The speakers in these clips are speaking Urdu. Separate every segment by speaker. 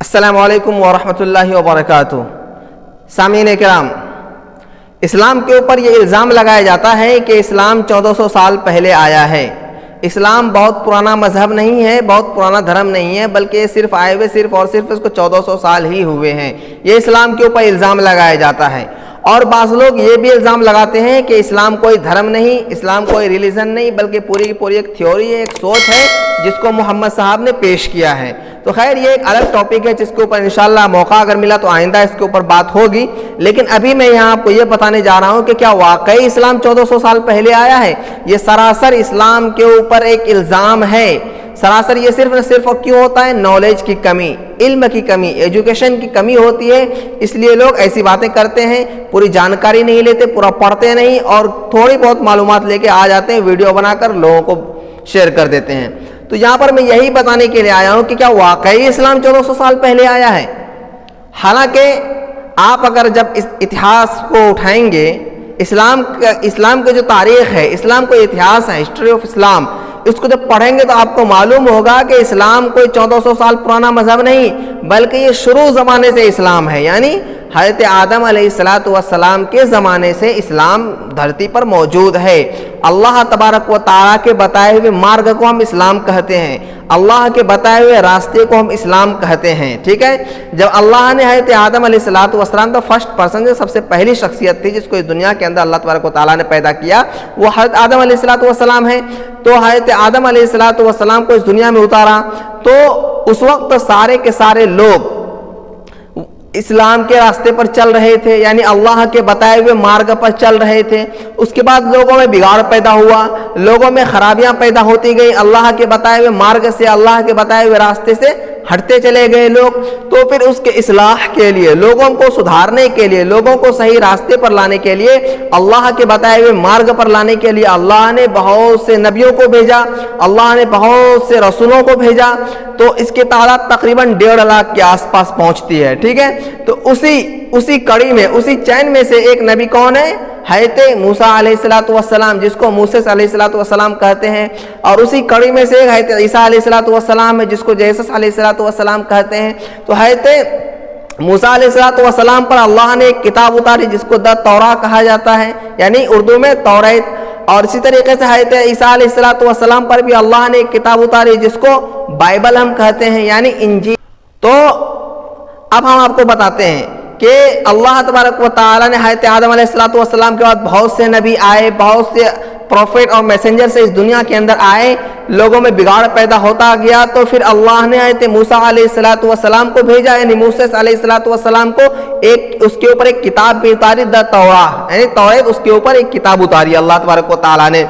Speaker 1: السلام علیکم ورحمۃ اللہ وبرکاتہ۔ سامعین کرام، اسلام کے اوپر یہ الزام لگایا جاتا ہے کہ اسلام 1400 سال پہلے آیا ہے۔ اسلام بہت پرانا مذہب نہیں ہے، بہت پرانا دھرم نہیں ہے، بلکہ صرف آئے ہوئے صرف اس کو 1400 سال ہی ہوئے ہیں۔ یہ اسلام کے اوپر الزام لگایا جاتا ہے۔ اور بعض لوگ یہ بھی الزام لگاتے ہیں کہ اسلام کوئی دھرم نہیں، اسلام کوئی ریلیجن نہیں، بلکہ پوری کی پوری ایک تھیوری ہے، ایک سوچ ہے جس کو محمد صاحب نے پیش کیا ہے۔ تو خیر یہ ایک الگ ٹاپک ہے جس کے اوپر انشاءاللہ موقع اگر ملا تو آئندہ اس کے اوپر بات ہوگی، لیکن ابھی میں یہاں آپ کو یہ بتانے جا رہا ہوں کہ کیا واقعی اسلام 1400 سال پہلے آیا ہے؟ یہ سراسر اسلام کے اوپر ایک الزام ہے۔ سراسر یہ صرف کیوں ہوتا ہے؟ نالج کی کمی، علم کی کمی، ایجوکیشن کی کمی ہوتی ہے، اس لیے لوگ ایسی باتیں کرتے ہیں، پوری جانکاری نہیں لیتے، پورا پڑھتے نہیں اور تھوڑی بہت معلومات لے کے آ جاتے ہیں، ویڈیو بنا کر لوگوں کو شیئر کر دیتے ہیں۔ تو یہاں پر میں یہی بتانے کے لیے آیا ہوں کہ کیا واقعی اسلام 1400 سال پہلے آیا ہے؟ حالانکہ آپ اگر جب اس اتہاس کو اٹھائیں گے، اسلام کے جو تاریخ ہے، اسلام کو اتہاس ہے، ہسٹری آف اسلام، اس کو جب پڑھیں گے تو آپ کو معلوم ہوگا کہ اسلام کوئی 1400 سال پرانا مذہب نہیں، بلکہ یہ شروع زمانے سے اسلام ہے، یعنی حضرت آدم علیہ السلام کے زمانے سے اسلام دھرتی پر موجود ہے۔ اللہ تبارک و تعالیٰ کے بتائے ہوئے مارگ کو ہم اسلام کہتے ہیں، اللہ کے بتائے ہوئے راستے کو ہم اسلام کہتے ہیں، ٹھیک ہے۔ جب اللہ نے حضرت آدم علیہ السلام تو فرسٹ پرسن جو سب سے پہلی شخصیت تھی جس کو اس دنیا کے اندر اللہ تبارک و تعالیٰ نے پیدا کیا، وہ حضرت آدم علیہ السلام ہے۔ تو حضرت آدم علیہ السلام کو اس دنیا میں اتارا تو اس وقت سارے کے سارے لوگ اسلام کے راستے پر چل رہے تھے، یعنی اللہ کے بتائے ہوئے مارگ پر چل رہے تھے۔ اس کے بعد لوگوں میں بگاڑ پیدا ہوا، لوگوں میں خرابیاں پیدا ہوتی گئی، اللہ کے بتائے ہوئے مارگ سے، اللہ کے بتائے ہوئے راستے سے ہٹتے چلے گئے لوگ۔ تو پھر اس کے اصلاح کے لیے، لوگوں کو سدھارنے کے لیے، لوگوں کو صحیح راستے پر لانے کے لیے، اللہ کے بتائے ہوئے مارگ پر لانے کے لیے اللہ نے بہت سے نبیوں کو بھیجا، اللہ نے بہت سے رسولوں کو بھیجا۔ تو اس کی تعداد تقریباً 1.5 لاکھ کے آس پاس پہنچتی ہے، ٹھیک ہے۔ تو اسی کڑی میں، اسی چین میں سے ایک نبی کون ہے؟ حضرت موسیٰ علیہ السلام، جس کو موسیٰ علیہ السلام کہتے ہیں، اور اسی کڑی میں سے حضرت عیسیٰ علیہ السلام ہے جس کو جیسس علیہ السلام کہتے ہیں۔ تو حضرت موسیٰ علیہ السلام پر اللہ نے ایک کتاب اتاری جس کو تورات کہا جاتا ہے، یعنی اردو میں توریت۔ اور اسی طریقے سے حضرت عیسیٰ علیہ السلام پر بھی اللہ نے ایک کتاب اتاری جس کو بائبل ہم کہتے ہیں، یعنی انجیل۔ تو اب ہم آپ کو بتاتے ہیں کہ اللہ تبارک و تعالیٰ نے حضرت آدم علیہ السلام کے بعد بہت سے نبی آئے، بہت سے پروفیٹ اور میسنجر سے اس دنیا کے اندر آئے، لوگوں میں بگاڑ پیدا ہوتا گیا۔ تو پھر اللہ نے حضرت موسیٰ علیہ السلام کو بھیجا، یعنی موسیٰ علیہ السلام کو اس کے اوپر ایک کتاب بھی اتاری، تورات، یعنی توریت، اس کے اوپر ایک کتاب اتاری اللہ تبارک و تعالیٰ نے۔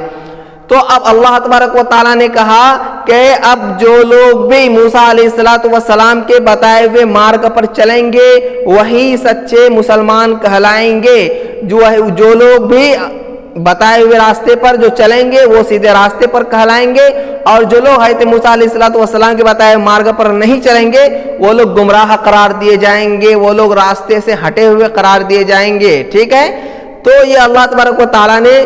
Speaker 1: تو اب اللہ تبارک و تعالیٰ نے کہا کہ اب جو لوگ بھی موسیٰ علیہ السلام کے بتائے ہوئے مارگ پر چلیں گے وہی سچے مسلمان کہلائیں گے۔ جو لوگ بھی بتائے ہوئے راستے پر جو چلیں گے وہ سیدھے راستے پر کہلائیں گے، اور جو لوگ حضرت موسیٰ علیہ السلام کے بتائے ہوئے مارگ پر نہیں چلیں گے وہ لوگ گمراہ قرار دیے جائیں گے، وہ لوگ راستے سے ہٹے ہوئے قرار دیے جائیں گے، ٹھیک ہے۔ تو یہ اللہ تبارک و تعالیٰ نے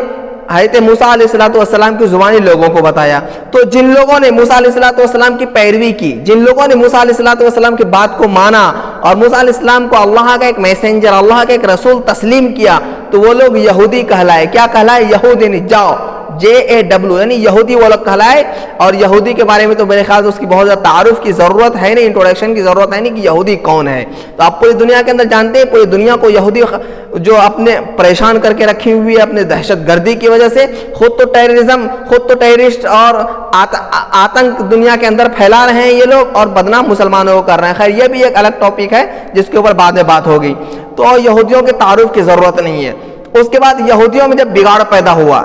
Speaker 1: حضرت موسیٰ علیہ السلام کی زبانی لوگوں کو بتایا۔ تو جن لوگوں نے موسیٰ علیہ السلام کی پیروی کی، جن لوگوں نے موسیٰ علیہ السلام کی بات کو مانا اور موسیٰ علیہ السلام کو اللہ کا ایک میسنجر، اللہ کا ایک رسول تسلیم کیا، تو وہ لوگ یہودی کہلائے۔ کیا کہلائے؟ یہودی، نہیں جاؤ، JAW، یعنی یہودی وہ لوگ کہلائے۔ اور یہودی کے بارے میں تو میرے خیال سے اس کی بہت زیادہ تعارف کی ضرورت ہے نہیں، انٹروڈکشن کی ضرورت ہے نہیں کہ یہودی کون ہے۔ تو آپ پوری دنیا کے اندر جانتے ہیں، پوری دنیا کو یہودی جو اپنے پریشان کر کے رکھی ہوئی ہے اپنے دہشت گردی کی وجہ سے، خود تو ٹیررسٹ اور آتنک دنیا کے اندر پھیلا رہے ہیں یہ لوگ، اور بدنام مسلمانوں کو کر رہے ہیں۔ خیر یہ بھی ایک الگ ٹاپک ہے جس کے اوپر بعد میں بات ہوگی۔ تو یہودیوں کے تعارف کی ضرورت نہیں ہے۔ اس کے بعد یہودیوں میں جب بگاڑ پیدا ہوا،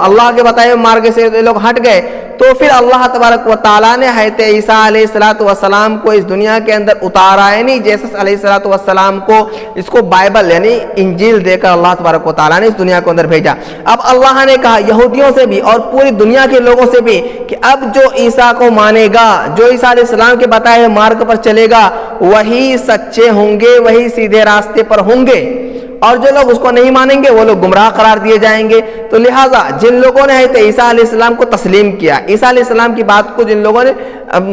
Speaker 1: اللہ کے بتائے ہوئے مارگ سے لوگ ہٹ گئے، تو پھر اللہ تبارک و تعالیٰ نے حضرت عیسیٰ علیہ السلام کو اس دنیا کے اندر اتارا، یعنی جیسس علیہ السلام کو اس کو بائبل یعنی انجیل دے کر اللہ تبارک و تعالیٰ نے اس دنیا کے اندر بھیجا۔ اب اللہ نے کہا یہودیوں سے بھی اور پوری دنیا کے لوگوں سے بھی کہ اب جو عیسیٰ کو مانے گا، جو عیسیٰ علیہ السلام کے بتائے ہوئے مارگ پر چلے گا، وہی سچے ہوں گے، وہی سیدھے راستے پر ہوں گے۔ اور جو لوگ اس کو نہیں مانیں گے وہ لوگ گمراہ قرار دیے جائیں گے۔ تو لہٰذا جن لوگوں نے حضرت عیسیٰ علیہ السلام کو تسلیم کیا، عیسیٰ علیہ السلام کی بات کو جن لوگوں نے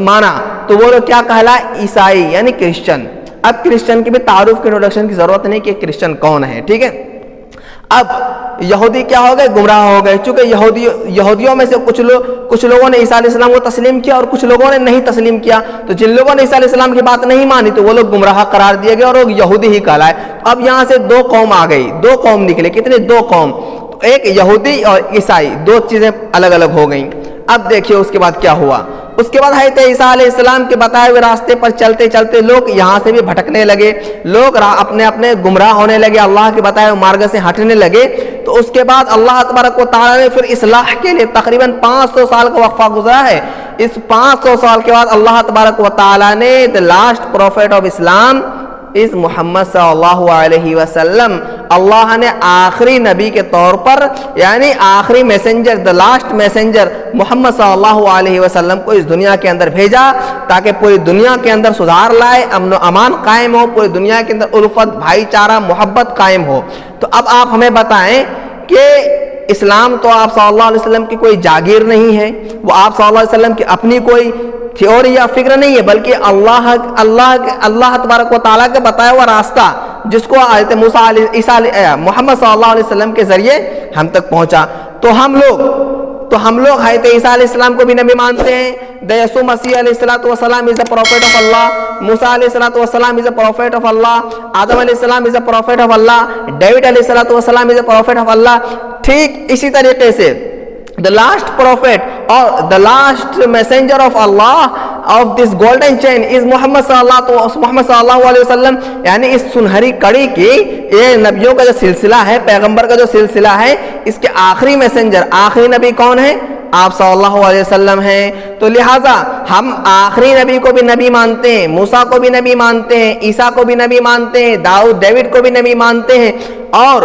Speaker 1: مانا، تو وہ لوگ کیا کہلائے؟ عیسائی یعنی کرسچن۔ اب کرسچن کی بھی تعارف کی انٹروڈکشن کی ضرورت نہیں کہ کرسچن کون ہے، ٹھیک ہے۔ اب یہودی کیا ہو گئے؟ گمراہ ہو گئے، چونکہ یہودیوں میں سے کچھ لوگوں نے عیسیٰ علیہ السلام کو تسلیم کیا اور کچھ لوگوں نے نہیں تسلیم کیا۔ تو جن لوگوں نے عیسیٰ علیہ السلام کی بات نہیں مانی تو وہ لوگ گمراہ قرار دیے گئے اور وہ یہودی ہی کہلائے۔ اب یہاں سے دو قوم آ گئی، دو قوم نکلے، کتنے؟ دو قوم، ایک یہودی اور عیسائی، دو چیزیں الگ الگ ہو گئیں۔ اب دیکھیے اس کے بعد کیا ہوا۔ اس کے بعد حضرت عیسیٰ علیہ السلام کے بتائے ہوئے راستے پر چلتے چلتے لوگ یہاں سے بھی بھٹکنے لگے، لوگ اپنے اپنے گمراہ ہونے لگے، اللہ کے بتائے ہوئے مارگ سے ہٹنے لگے۔ تو اس کے بعد اللہ تبارک و تعالیٰ نے پھر اصلاح کے لیے تقریباً 500 سال کا وقفہ گزرا ہے۔ اس 500 سال کے بعد اللہ تبارک و تعالیٰ نے the last prophet of Islam اس محمد صلی اللہ علیہ وسلم، اللہ نے آخری نبی کے طور پر یعنی آخری میسنجر، the last messenger محمد صلی اللہ علیہ وسلم کو اس دنیا کے اندر بھیجا تاکہ پوری دنیا کے اندر سدھار لائے، امن و امان قائم ہو، پوری دنیا کے اندر الفت، بھائی چارہ، محبت قائم ہو۔ تو اب آپ ہمیں بتائیں کہ اسلام تو آپ صلی اللہ علیہ وسلم کی کوئی جاگیر نہیں ہے، وہ آپ صلی اللہ علیہ وسلم کی اپنی کوئی تھیوری یا فکر نہیں ہے، بلکہ اللہ تبارک و تعالیٰ کے بتایا ہوا راستہ جس کو حضرت محمد صلی اللہ علیہ وسلم کے ذریعے ہم تک پہنچا۔ تو ہم لوگ حضرت عیسیٰ علیہ السلام کو بھی نبی مانتے ہیں، یسوع مسیح علیہ السلام is a prophet of Allah، موسیٰ علیہ السلام is a prophet of Allah، آدم علیہ السلام is a prophet of Allah، David علیہ السلام is a prophet of Allah۔ ٹھیک اسی طریقے سے the last prophet or the last messenger of Allah of this golden chain is محمد صلی اللہ علیہ وسلم، یعنی اس سنہری کڑی کی یہ نبیوں کا جو سلسلہ ہے، پیغمبر کا جو سلسلہ ہے، اس کے آخری میسنجر، آخری نبی کون ہے؟ آپ صلی اللہ علیہ وسلم ہیں۔ تو لہٰذا ہم آخری نبی کو بھی نبی مانتے ہیں، موسیٰ کو بھی نبی مانتے ہیں، عیسیٰ کو بھی نبی مانتے ہیں، ڈیوڈ کو بھی نبی مانتے ہیں، اور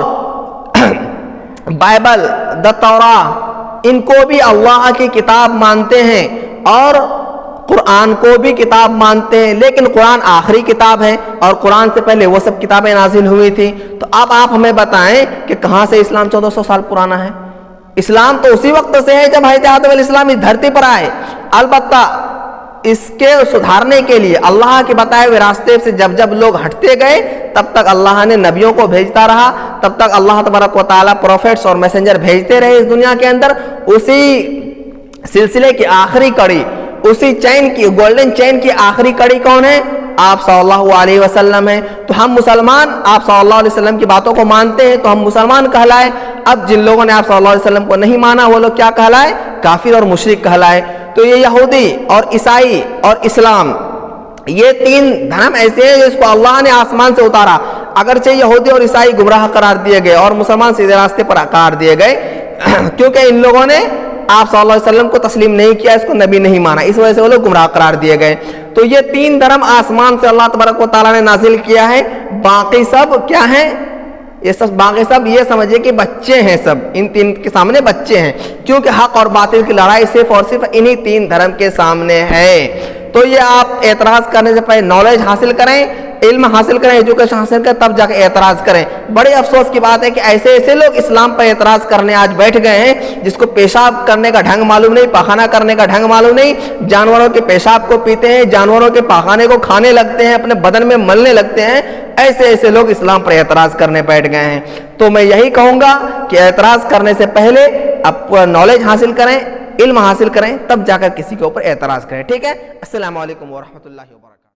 Speaker 1: بائبل، دا توراہ، ان کو بھی اللہ کی کتاب مانتے ہیں اور قرآن کو بھی کتاب مانتے ہیں، لیکن قرآن آخری کتاب ہے اور قرآن سے پہلے وہ سب کتابیں نازل ہوئی تھی۔ تو اب آپ ہمیں بتائیں کہ کہاں سے اسلام 1400 سال پرانا ہے؟ اسلام تو اسی وقت سے ہے جب حضرت آدم علیہ السلام اس دھرتی پر آئے، البتہ اس کے سدھارنے کے لیے اللہ کے بتائے ہوئے راستے سے جب لوگ ہٹتے گئے تب تک اللہ نے نبیوں کو بھیجتا رہا، تب تک اللہ تبارک و تعالیٰ پروفیٹس اور میسنجر بھیجتے رہے اس دنیا کے اندر۔ اسی سلسلے کی آخری کڑی، اسی چین کی، گولڈن چین کی آخری کڑی کون ہے؟ آپ صلی اللہ علیہ وسلم ہیں۔ تو ہم مسلمان آپ صلی اللہ علیہ وسلم کی باتوں کو مانتے ہیں تو ہم مسلمان کہلائے۔ اب جن لوگوں نے آپ صلی اللہ علیہ وسلم کو نہیں مانا وہ لوگ کیا کہلائے؟ کافر اور مشرک کہلائے۔ تو یہ یہودی اور عیسائی اور اسلام، یہ تین دھرم ایسے ہیں جس کو اللہ نے آسمان سے اتارا، اگرچہ یہودی اور عیسائی گمراہ قرار دیے گئے اور مسلمان سیدھے راستے پر قرار دیے گئے، کیونکہ ان لوگوں نے آپ صلی اللہ علیہ وسلم کو تسلیم نہیں کیا، اس کو نبی نہیں مانا، اس وجہ سے وہ لوگ گمراہ قرار دیے گئے۔ تو یہ تین دھرم آسمان سے اللہ تبارک و تعالیٰ نے نازل کیا ہے، باقی سب کیا ہیں؟ باقی سب یہ سمجھے کہ بچے ہیں، سب ان تین کے سامنے بچے ہیں، کیونکہ حق اور باطل کی لڑائی صرف اور صرف انہی تین دھرم کے سامنے ہے۔ تو یہ آپ اعتراض کرنے سے پہلے نالج حاصل کریں، علم حاصل کریں، ایجوکیشن حاصل کریں، تب جا کے اعتراض کریں۔ بڑے افسوس کی بات ہے کہ ایسے لوگ اسلام پر اعتراض کرنے آج بیٹھ گئے ہیں جس کو پیشاب کرنے کا ڈھنگ معلوم نہیں، پاخانہ کرنے کا ڈھنگ معلوم نہیں، جانوروں کے پیشاب کو پیتے ہیں، جانوروں کے پاخانے کو کھانے لگتے ہیں، اپنے بدن میں ملنے لگتے ہیں۔ ایسے لوگ اسلام پر اعتراض کرنے بیٹھ گئے ہیں۔ تو میں یہی کہوں گا کہ اعتراض کرنے سے پہلے آپ پورا نالج حاصل کریں، علم حاصل کریں، تب جا کر کسی کے اوپر اعتراض کریں، ٹھیک ہے؟ السلام علیکم ورحمۃ اللہ وبرکاتہ۔